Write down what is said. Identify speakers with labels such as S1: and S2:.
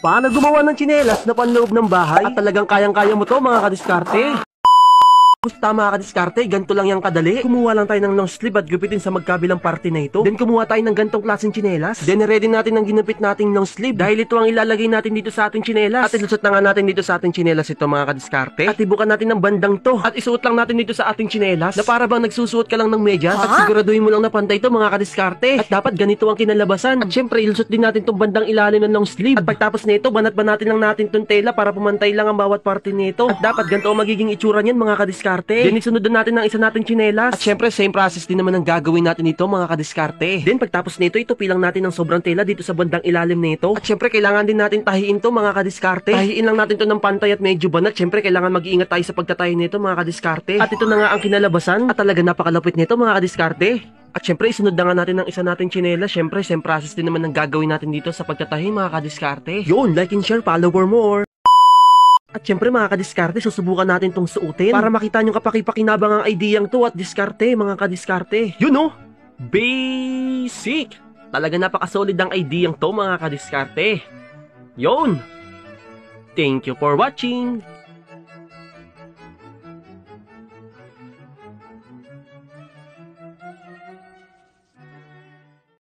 S1: Paano gumawa ng tsinelas na panloob ng bahay? At talagang kayang-kaya mo to mga kadiskarte. Basta mga kadiskarte, ganito lang yung kadali. Kumuha lang tayo ng long sleeve at gupitin sa magkabilang parte na ito. Then kumuha tayo ng gantong klaseng tsinelas. Then ready natin ang ginupit nating long sleeve. Dahil ito ang ilalagay natin dito sa ating tsinelas. At ilusot na nga natin dito sa ating tsinelas ito mga kadiskarte. At ibukan natin ng bandang to. At isuot lang natin dito sa ating tsinelas. Na para bang nagsusuot ka lang ng medyas. At siguraduhin mo lang na pantay ito mga kadiskarte. At dapat ganito ang kinalabasan. At syempre ilusot din natin tong bandang ilalim ng long sleeve. At pagtapos nito, banat-banatin lang natin tong tela para pumantay lang ang bawat parte nito. At dapat ganito ang magiging itsura niyan mga kadiskarte. Then isunod natin ng isa nating tsinelas. At syempre same process din naman ang gagawin natin ito mga kadiskarte. Then pagtapos nito, itupilang natin ng sobrang tela dito sa bandang ilalim nito. At syempre kailangan din natin tahiin to mga kadiskarte. Tahiin lang natin to ng pantay at medyo banat. Syempre kailangan mag-iingat tayo sa pagtatahi nito mga kadiskarte. At ito na nga ang kinalabasan. At talaga napakalapit nito mga kadiskarte. At syempre isunod na nga natin ng isa nating tsinelas. Syempre same process din naman ang gagawin natin dito sa pagtatahi mga kadiskarte. Yun, like and share, follow for more. At syempre mga kadiskarte, susubukan natin tong suotin para makita nyo kapaki-pakinabang ang ideyang to at diskarte mga kadiskarte. Yun no? Basic! Talaga napakasolid ang ideyang to mga kadiskarte. Yun! Thank you for watching!